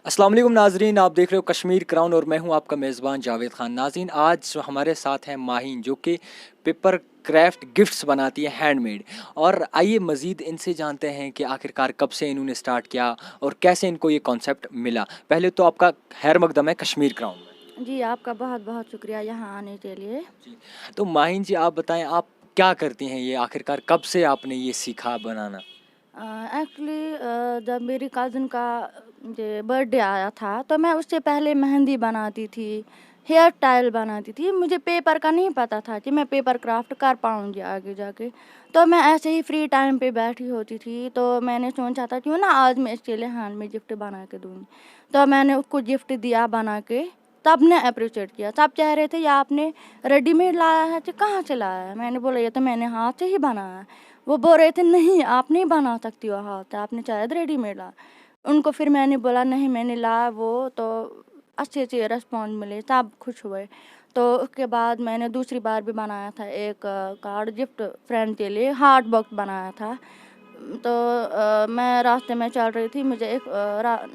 अस्सलाम वालेकुम नाजरीन, आप देख रहे हो कश्मीर क्राउन और मैं हूं आपका मेज़बान जावेद खान। नाजरीन, आज हमारे साथ हैं माहीन जो कि पेपर क्राफ्ट गिफ्ट्स बनाती है, हैंडमेड। और आइए मज़ीद इनसे जानते हैं कि आखिरकार कब से इन्होंने स्टार्ट किया और कैसे इनको ये कॉन्सेप्ट मिला। पहले तो आपका खैर मकदम है कश्मीर क्राउन में। जी, आपका बहुत-बहुत शुक्रिया यहाँ आने के लिए। जी, तो माहीन जी, आप बताएं, आप क्या करती हैं, ये आखिरकार कब से आपने ये सीखा बनाना? एक्चुअली जब मेरी कज़िन का ये बर्थडे आया था, तो मैं उससे पहले मेहंदी बनाती थी, हेयर स्टाइल बनाती थी। मुझे पेपर का नहीं पता था कि मैं पेपर क्राफ्ट कर पाऊँगी आगे जाके। तो मैं ऐसे ही फ्री टाइम पे बैठी होती थी, तो मैंने सोचा था क्यों ना आज मैं इसके लिए हैंडमेड गिफ्ट बना के दूँगी। तो मैंने उसको गिफ्ट दिया बना के, सबने एप्रिशिएट किया। सब कह रहे थे, "ये आपने रेडीमेड लाया है कि कहाँ से लाया है?" मैंने बोला, "ये तो मैंने हाथ से ही बनाया है।" वो बोल रहे थे, "नहीं, आप नहीं बना सकती हो हाथ से, आपने शायद रेडीमेड लाया।" उनको फिर मैंने बोला, "नहीं, मैंने लाया वो।" तो अच्छे-अच्छे रिस्पॉन्स मिले, सब खुश हुए। तो उसके बाद मैंने दूसरी बार भी बनाया था एक कार्ड गिफ्ट फ्रेंड के लिए, हार्ट बॉक्स बनाया था। तो मैं रास्ते में चल रही थी, मुझे एक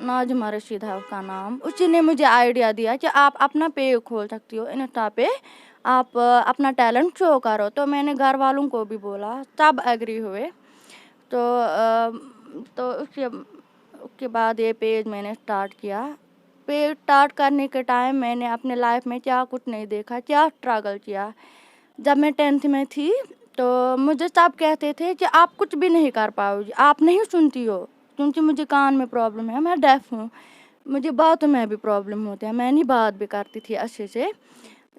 नाज़िमा रशीद है उसका नाम, उसी ने मुझे आइडिया दिया कि आप अपना पेज खोल सकती हो इंस्टा पे, आप अपना टैलेंट शो करो। तो मैंने घर वालों को भी बोला, सब एग्री हुए। तो उसके उसके बाद ये पेज मैंने स्टार्ट किया। पेज स्टार्ट करने के टाइम मैंने अपने लाइफ में क्या कुछ नहीं देखा, क्या स्ट्रगल किया। जब मैं 10th में थी, तो मुझे सब कहते थे कि आप कुछ भी नहीं कर पाओगी, आप नहीं सुनती हो, क्योंकि मुझे कान में प्रॉब्लम है, मैं डेफ हूँ। मुझे बातों में भी प्रॉब्लम होते हैं, मैं नहीं बात भी करती थी अच्छे से।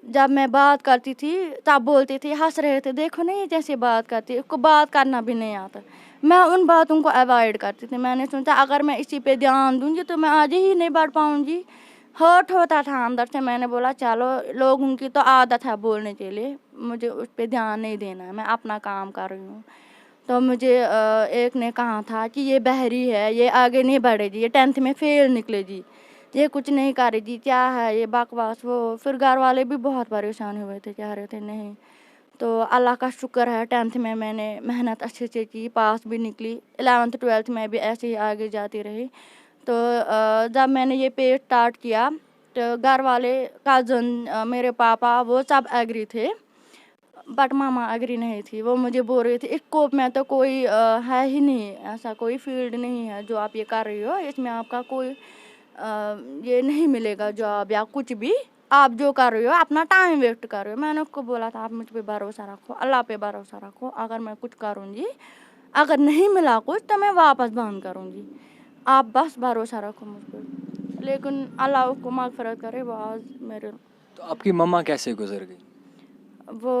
जब मैं बात करती थी, तब बोलते थे, हँस रहे थे, देखो ना ये कैसे बात करती है, उसको बात करना भी नहीं आता। मैं उन बातों को अवॉइड करती थी। मैंने सोचा अगर मैं इसी पे ध्यान दूँगी तो मैं आगे ही नहीं बढ़ पाऊँगी। हर्ट होता था अंदर से। मैंने बोला चलो, लोगों की तो आदत है बोलने के लिए, मुझे उस पे ध्यान नहीं देना है, मैं अपना काम कर रही हूँ। तो मुझे एक ने कहा था कि ये बहरी है, ये आगे नहीं बढ़ेगी, ये 10th में फेल निकलेगी, ये कुछ नहीं करेगी, क्या है ये बकवास वो। फिर घर वाले भी बहुत परेशान हुए थे, कह रहे थे नहीं। तो अल्लाह का शुक्र है 10th में मैंने मेहनत अच्छे से की, पास भी निकली। 11th 12th में भी ऐसे ही आगे जाती रही। तो जब मैंने ये पेज स्टार्ट किया, तो घर वाले, कज़न, मेरे पापा, वो सब एग्री थे, बट मामा एग्री नहीं थी। वो मुझे बोल रही थी, स्कोप में तो कोई है ही नहीं, ऐसा कोई फील्ड नहीं है जो आप ये कर रही हो, इसमें आपका कोई ये नहीं मिलेगा जॉब या कुछ भी। आप जो कर रही हो अपना टाइम वेस्ट कर रही हो। मैंने उसको बोला था, आप मुझ पे भरोसा रखो, अल्लाह पे भरोसा रखो, अगर मैं कुछ करूँगी, अगर नहीं मिला कुछ तो मैं वापस बंद करूँगी, आप बस भरोसा रखो मुझ पर। लेकिन अल्लाह उसको मग़फ़िरत करे, वो आज मेरे, तो आपकी मम्मा कैसे गुजर गई? वो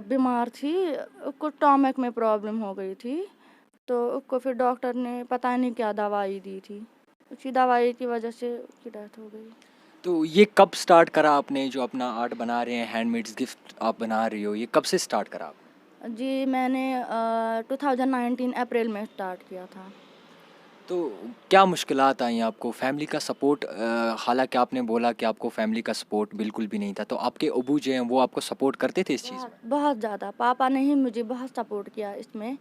बीमार थी, उसको स्टमक में प्रॉब्लम हो गई थी। तो उसको फिर डॉक्टर ने पता नहीं क्या दवाई दी थी, उसी दवाई की वजह से उसकी डेथ हो गई। तो ये कब स्टार्ट करा आपने, जो अपना आर्ट बना रहे हैं, हैंडमेड गिफ्ट आप बना रही हो, ये कब से स्टार्ट करा आपने? जी, मैंने 2019 अप्रैल में स्टार्ट किया था। तो क्या मुश्किलात आई आपको, फैमिली का सपोर्ट? हालांकि आपने बोला कि आपको फैमिली का सपोर्ट बिल्कुल भी नहीं था, तो आपके अबू जो हैं वो आपको सपोर्ट करते थे इस चीज़ बहुत में? बहुत ज़्यादा पापा ने ही मुझे बहुत सपोर्ट किया इसमें।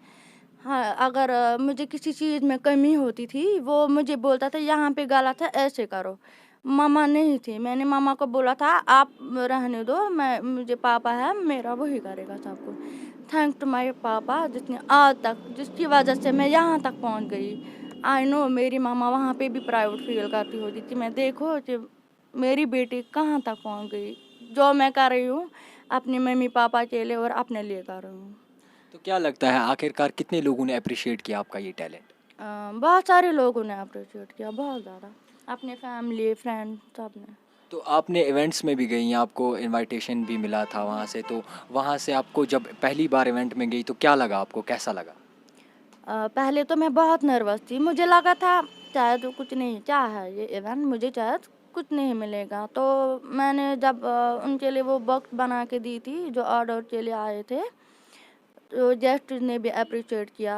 हाँ, अगर मुझे किसी चीज़ में कमी होती थी, वो मुझे बोलता था यहाँ पे गलत है, ऐसे करो। मामा नहीं थी, मैंने मामा को बोला था आप रहने दो, मैं, मुझे पापा है मेरा, वही करेगा सब कुछ। थैंक्स टू माय पापा, जिसने आज तक, जिसकी वजह से मैं यहाँ तक पहुँच गई। आई नो मेरी मामा वहाँ पे भी प्राउड फील करती होगी कि मैं, देखो कि मेरी बेटी कहाँ तक पहुँच गई। जो मैं कर रही हूँ अपने मम्मी पापा के लिए और अपने लिए कर रही हूँ। तो क्या लगता है आखिरकार कितने लोगों ने अप्रिशिएट किया आपका ये टैलेंट? बहुत सारे लोगों ने अप्रिशिएट किया, बहुत ज़्यादा, अपने फैमिली, फ्रेंड, सब ने। तो आपने इवेंट्स में भी गई, आपको इनविटेशन भी मिला था वहाँ से, तो वहाँ से आपको जब पहली बार इवेंट में गई तो क्या लगा आपको, कैसा लगा? पहले तो मैं बहुत नर्वस थी, मुझे लगा था शायद कुछ नहीं, क्या है ये इवेंट, मुझे शायद कुछ नहीं मिलेगा। तो मैंने जब उनके लिए वो बॉक्स बना के दी थी जो ऑर्डर के लिए आए थे, तो गेस्ट ने भी अप्रिशिएट किया,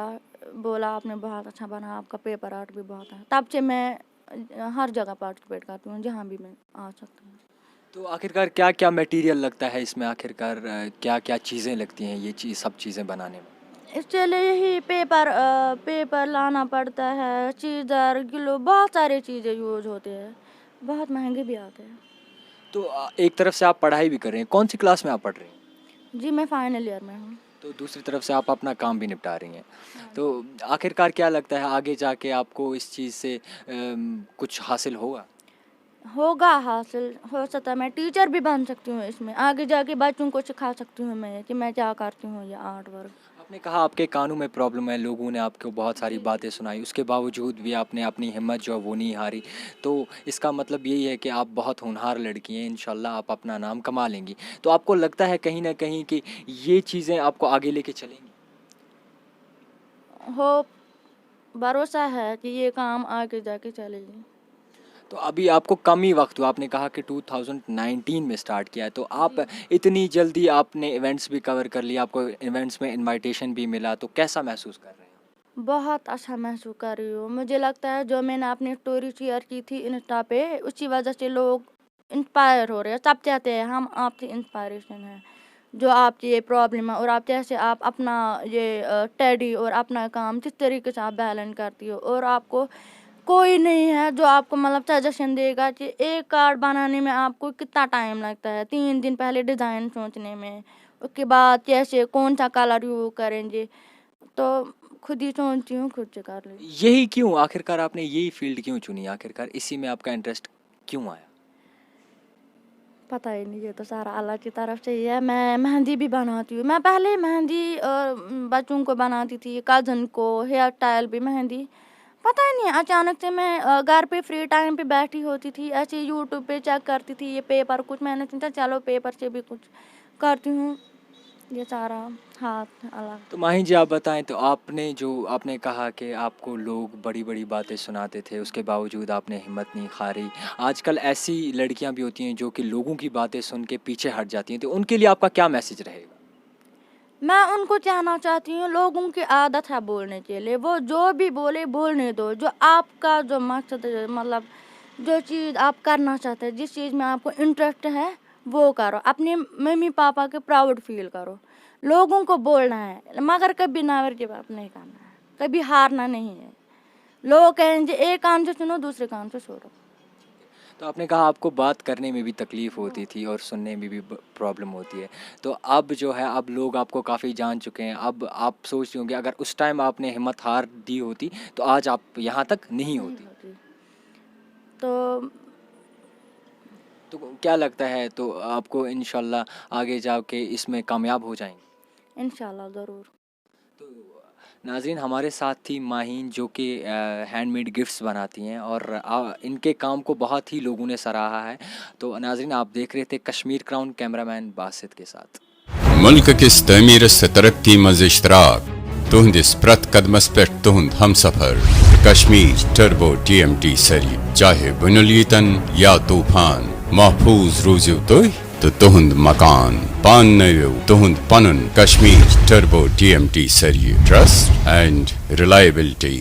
बोला आपने बहुत अच्छा बना, आपका पेपर आर्ट भी बहुत है। तब से मैं हर जगह पार्टिसिपेट करती हूँ जहाँ भी मैं आ सकती हूँ। तो आखिरकार क्या क्या मटेरियल लगता है इसमें, आखिरकार क्या क्या चीज़ें लगती हैं ये चीज़, सब चीज़ें बनाने में? इसके लिए यही पेपर लाना पड़ता है, सीजर, ग्लू, बहुत सारी चीज़ें यूज़ होते हैं, बहुत महंगे भी आते हैं। तो एक तरफ से आप पढ़ाई भी कर रहे हैं, कौन सी क्लास में आप पढ़ रही हैं? जी मैं फाइनल ईयर में हूँ। तो दूसरी तरफ से आप अपना काम भी निपटा रही हैं। तो आखिरकार क्या लगता है आगे जाके आपको इस चीज़ से कुछ हासिल होगा? होगा हासिल, हो सकता है मैं टीचर भी बन सकती हूँ इसमें, आगे जाके बच्चों को सिखा सकती हूँ मैं कि मैं क्या करती हूँ ये आर्ट वर्क। आपने कहा आपके कानों में प्रॉब्लम है, लोगों ने आपको बहुत सारी बातें सुनाई, उसके बावजूद भी आपने अपनी हिम्मत जो है वो नहीं हारी। तो इसका मतलब यही है कि आप बहुत होनहार लड़की हैं, इंशाल्लाह आप अपना नाम कमा लेंगी। तो आपको लगता है कहीं ना कहीं कि ये चीज़ें आपको आगे लेके चलेंगी? हो भरोसा है कि ये काम आगे जाके चलेगी। तो अभी आपको कम ही वक्त हुआ, आपने कहा कि 2019 में स्टार्ट किया है, तो आप इतनी जल्दी आपने इवेंट्स भी कवर कर लिया, आपको इवेंट्स में इनविटेशन भी मिला, तो कैसा महसूस कर रहे हैं? बहुत अच्छा महसूस कर रही हूँ। मुझे लगता है जो मैंने अपनी स्टोरी शेयर की थी इंस्टा पे, उसी वजह से लोग इंस्पायर हो रहे हैं। सब चाहते हैं हम आपसे इंस्पायरेशन है, जो आपकी ये प्रॉब्लम है और आप जैसे आप अपना ये स्टडी और अपना काम जिस तरीके से आप बैलेंस करती हो, और आपको कोई नहीं है जो आपको मतलब सजेशन देगा कि एक कार्ड बनाने में आपको कितना टाइम लगता है, 3 दिन पहले डिज़ाइन सोचने में, उसके बाद कैसे कौन सा कलर यूज करेंगे, तो खुद ही सोचती हूँ, खुद से कर लेती हूँ। यही क्यों, आखिरकार आपने यही फील्ड क्यों चुनी, आखिरकार इसी में आपका इंटरेस्ट क्यों आया? पता ही नहीं, ये तो सारा अल्लाह की तरफ से ही है। मैं मेहंदी भी बनाती हूँ, मैं पहले मेहंदी बच्चों को बनाती थी, कज़न को, हेयर स्टाइल भी मेहंदी। पता ही नहीं अचानक से मैं घर पे फ्री टाइम पे बैठी होती थी, ऐसे यूट्यूब पे चेक करती थी ये पेपर कुछ, मैंने सोचा चलो पेपर से भी कुछ करती हूँ, ये सारा हाथ अलग। तो माही जी आप बताएं, तो आपने कहा कि आपको लोग बड़ी बड़ी बातें सुनाते थे, उसके बावजूद आपने हिम्मत नहीं हारी। आजकल ऐसी लड़कियां भी होती हैं जो कि लोगों की बातें सुन के पीछे हट जाती हैं, तो उनके लिए आपका क्या मैसेज रहेगा? मैं उनको कहना चाहती हूँ, लोगों की आदत है बोलने के लिए, वो जो भी बोले बोलने दो, जो आपका जो मकसद है, मतलब जो चीज़ आप करना चाहते हैं, जिस चीज़ में आपको इंटरेस्ट है वो करो, अपने मम्मी पापा के प्राउड फील करो। लोगों को बोलना है मगर कभी नेवर गिव अप नहीं करना है, कभी हारना नहीं है। लोग कहेंगे एक कान से सुनो दूसरे कान से छोड़ो। तो आपने कहा आपको बात करने में भी तकलीफ़ होती थी और सुनने में भी प्रॉब्लम होती है, तो अब जो है अब लोग आपको काफ़ी जान चुके हैं, अब आप सोचते होंगे अगर उस टाइम आपने हिम्मत हार दी होती तो आज आप यहाँ तक नहीं होती। तो क्या लगता है, तो आपको इंशाल्लाह आगे जाके इसमें कामयाब हो जाएंगे? इंशाल्लाह ज़रूर। तो नाज़रीन हमारे साथ थी माहीन जो कि हैंडमेड गिफ्ट्स बनाती हैं और इनके काम को बहुत ही लोगों ने सराहा है। तो नाज़रीन आप देख रहे थे कश्मीर क्राउन, कैमरामैन बासित के साथ। मुल्क किस तमीर से तरक्की मज इश्तराक तुहंदिस प्रत कदमस पे तुहंद हम सफर कश्मीर टर्बो TMT सरी, चाहे बुनुलीतन या तूफान महफूज रूजू तो तुहंद मकान पान नयो तुहंद पनुन कश्मीर टर्बो TMT सरी, trust and reliability.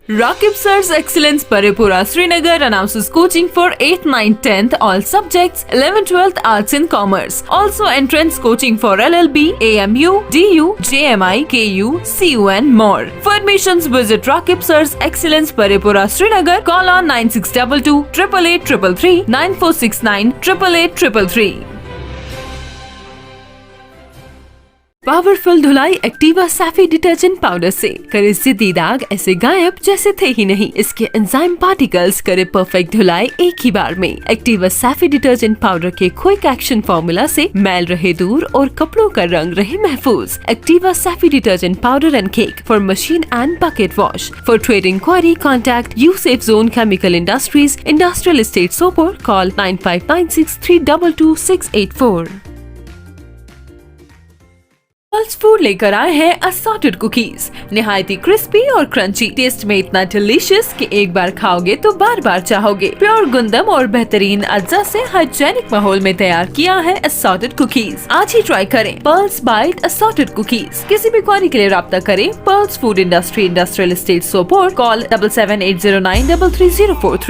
Rakib Sir's Excellence Paripura Srinagar announces coaching for 8th, 9th, 10th all subjects, 11th, 12th Arts and Commerce. Also entrance coaching for LLB, AMU, DU, JMI, KU, CU and more. For admissions visit Rakib Sir's Excellence Paripura Srinagar. Call on 9622 888 333 9469 888 333. Powerful धुलाई Activa Saify detergent powder से करे जिद्दी दाग ऐसे गायब जैसे थे ही नहीं। इसके एंजाइम पार्टिकल्स करे परफेक्ट धुलाई एक ही बार में। एक्टिवा सैफी डिटर्जेंट पाउडर के क्विक एक्शन फॉर्मूला से मैल रहे दूर और कपड़ों का रंग रहे महफूज। Activa Saify detergent powder and cake for machine and bucket wash. For trade inquiry contact Yousuf zone chemical industries, industrial estate Sopore. Call 9596 322 684। Pulse food लेकर आए हैं असॉर्टेड कुकीज, निहायती क्रिस्पी और क्रंची, टेस्ट में इतना डिलीशियस कि एक बार खाओगे तो बार बार चाहोगे। प्योर गुंदम और बेहतरीन अज्जा से हाइजेनिक माहौल में तैयार किया है असॉर्टेड कुकीज। आज ही ट्राई करें पल्स बाइट असॉर्टेड कुकीज। किसी भी क्वारी के लिए राब्ता करें pulse food industry, industrial estate Sopore. Call 7780933043।